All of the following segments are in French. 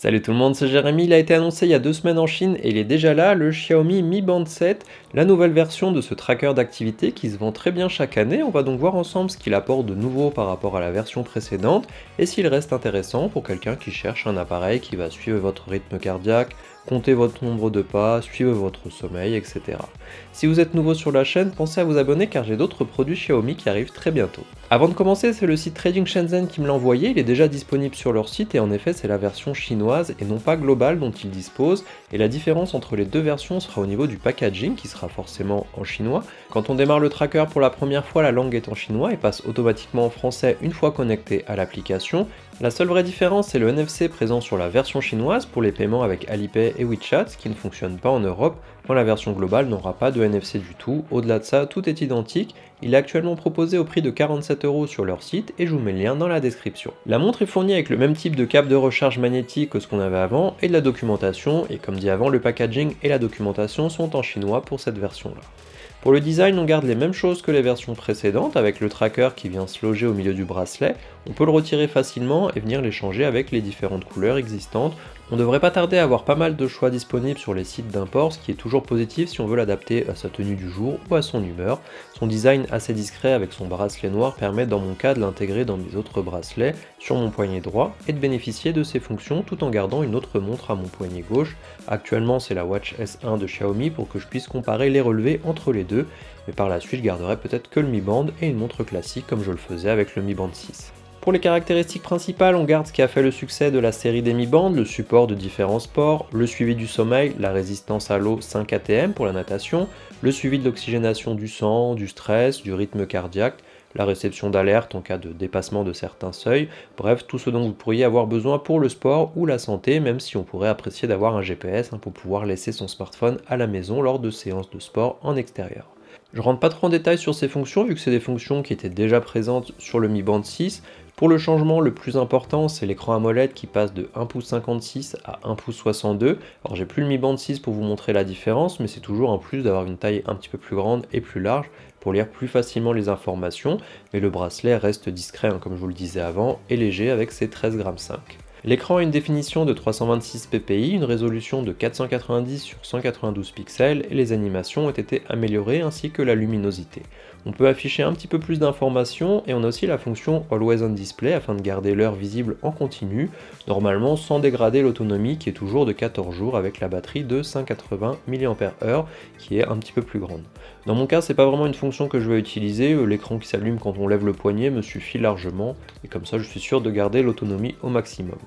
Salut tout le monde, c'est Jérémy. Il a été annoncé il y a 2 semaines en Chine et il est déjà là, le Xiaomi Mi Band 7, la nouvelle version de ce tracker d'activité qui se vend très bien chaque année. On va donc voir ensemble ce qu'il apporte de nouveau par rapport à la version précédente et s'il reste intéressant pour quelqu'un qui cherche un appareil qui va suivre votre rythme cardiaque, compter votre nombre de pas, suivre votre sommeil, etc. Si vous êtes nouveau sur la chaîne, pensez à vous abonner car j'ai d'autres produits Xiaomi qui arrivent très bientôt. Avant de commencer, c'est le site Trading Shenzhen qui me l'a envoyé, il est déjà disponible sur leur site et en effet c'est la version chinoise et non pas globale dont ils disposent, et la différence entre les deux versions sera au niveau du packaging qui sera forcément en chinois. Quand on démarre le tracker pour la première fois, la langue est en chinois et passe automatiquement en français une fois connecté à l'application. La seule vraie différence, c'est le NFC présent sur la version chinoise pour les paiements avec Alipay et WeChat, ce qui ne fonctionne pas en Europe, quand la version globale n'aura pas de NFC du tout. Au-delà de ça, tout est identique. Il est actuellement proposé au prix de 47 € sur leur site et je vous mets le lien dans la description. La montre est fournie avec le même type de câble de recharge magnétique que ce qu'on avait avant et de la documentation, et comme dit avant, le packaging et la documentation sont en chinois pour cette version-là. Pour le design, on garde les mêmes choses que les versions précédentes, avec le tracker qui vient se loger au milieu du bracelet. On peut le retirer facilement et venir l'échanger avec les différentes couleurs existantes. On devrait pas tarder à avoir pas mal de choix disponibles sur les sites d'import, ce qui est toujours positif si on veut l'adapter à sa tenue du jour ou à son humeur. Son design assez discret avec son bracelet noir permet dans mon cas de l'intégrer dans mes autres bracelets sur mon poignet droit et de bénéficier de ses fonctions tout en gardant une autre montre à mon poignet gauche. Actuellement c'est la Watch S1 de Xiaomi pour que je puisse comparer les relevés entre les deux, mais par la suite je garderai peut-être que le Mi Band et une montre classique comme je le faisais avec le Mi Band 6. Pour les caractéristiques principales, on garde ce qui a fait le succès de la série des Mi Band, le support de différents sports, le suivi du sommeil, la résistance à l'eau 5 ATM pour la natation, le suivi de l'oxygénation du sang, du stress, du rythme cardiaque, la réception d'alerte en cas de dépassement de certains seuils, bref, tout ce dont vous pourriez avoir besoin pour le sport ou la santé, même si on pourrait apprécier d'avoir un GPS pour pouvoir laisser son smartphone à la maison lors de séances de sport en extérieur. Je rentre pas trop en détail sur ces fonctions vu que c'est des fonctions qui étaient déjà présentes sur le Mi Band 6. Pour le changement le plus important, c'est l'écran AMOLED qui passe de 1,56 pouces à 1,62 pouces. Alors j'ai plus le Mi Band 6 pour vous montrer la différence, mais c'est toujours un plus d'avoir une taille un petit peu plus grande et plus large pour lire plus facilement les informations, mais le bracelet reste discret, comme je vous le disais avant, et léger avec ses 13,5 g. L'écran a une définition de 326 ppi, une résolution de 490 sur 192 pixels et les animations ont été améliorées ainsi que la luminosité. On peut afficher un petit peu plus d'informations et on a aussi la fonction Always on Display afin de garder l'heure visible en continu, normalement sans dégrader l'autonomie qui est toujours de 14 jours avec la batterie de 580 mAh qui est un petit peu plus grande. Dans mon cas, c'est pas vraiment une fonction que je vais utiliser, l'écran qui s'allume quand on lève le poignet me suffit largement et comme ça je suis sûr de garder l'autonomie au maximum.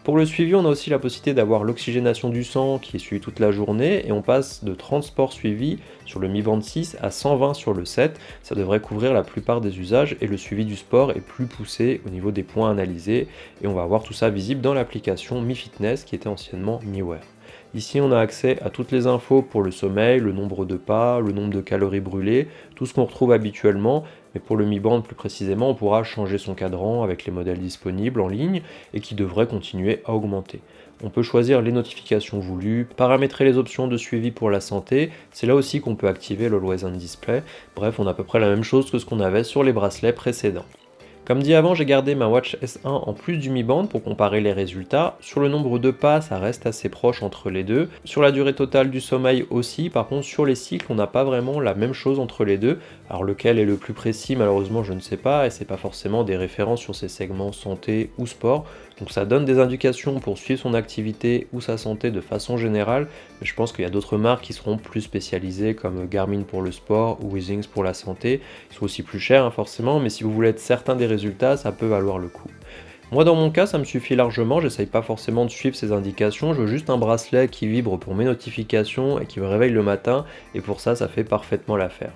Pour le suivi, on a aussi la possibilité d'avoir l'oxygénation du sang qui est suivie toute la journée et on passe de 30 sports suivis sur le Mi Band 6 à 120 sur le 7. Ça devrait couvrir la plupart des usages et le suivi du sport est plus poussé au niveau des points analysés et on va avoir tout ça visible dans l'application Mi Fitness qui était anciennement Mi Wear. Ici, on a accès à toutes les infos pour le sommeil, le nombre de pas, le nombre de calories brûlées, tout ce qu'on retrouve habituellement, mais pour le Mi Band plus précisément, on pourra changer son cadran avec les modèles disponibles en ligne et qui devraient continuer à augmenter. On peut choisir les notifications voulues, paramétrer les options de suivi pour la santé, c'est là aussi qu'on peut activer l'Always on Display, bref, on a à peu près la même chose que ce qu'on avait sur les bracelets précédents. Comme dit avant, j'ai gardé ma Watch S1 en plus du Mi Band pour comparer les résultats. Sur le nombre de pas, ça reste assez proche entre les deux. Sur la durée totale du sommeil aussi, par contre sur les cycles, on n'a pas vraiment la même chose entre les deux. Alors lequel est le plus précis, malheureusement je ne sais pas, et c'est pas forcément des références sur ces segments santé ou sport. Donc ça donne des indications pour suivre son activité ou sa santé de façon générale, mais je pense qu'il y a d'autres marques qui seront plus spécialisées comme Garmin pour le sport ou Withings pour la santé. Ils sont aussi plus chers forcément, mais si vous voulez être certain des résultats, ça peut valoir le coup. Moi dans mon cas ça me suffit largement, j'essaye pas forcément de suivre ces indications, je veux juste un bracelet qui vibre pour mes notifications et qui me réveille le matin, et pour ça ça fait parfaitement l'affaire.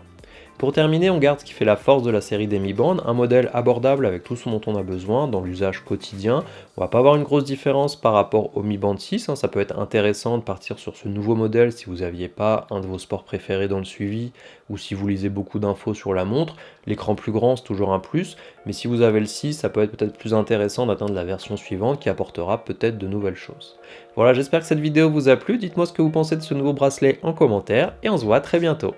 Pour terminer, on garde ce qui fait la force de la série des Mi Band, un modèle abordable avec tout ce dont on a besoin dans l'usage quotidien. On va pas avoir une grosse différence par rapport au Mi Band 6, ça peut être intéressant de partir sur ce nouveau modèle si vous n'aviez pas un de vos sports préférés dans le suivi ou si vous lisez beaucoup d'infos sur la montre. L'écran plus grand c'est toujours un plus, mais si vous avez le 6, ça peut être peut-être plus intéressant d'atteindre la version suivante qui apportera peut-être de nouvelles choses. Voilà, j'espère que cette vidéo vous a plu, dites-moi ce que vous pensez de ce nouveau bracelet en commentaire et on se voit très bientôt.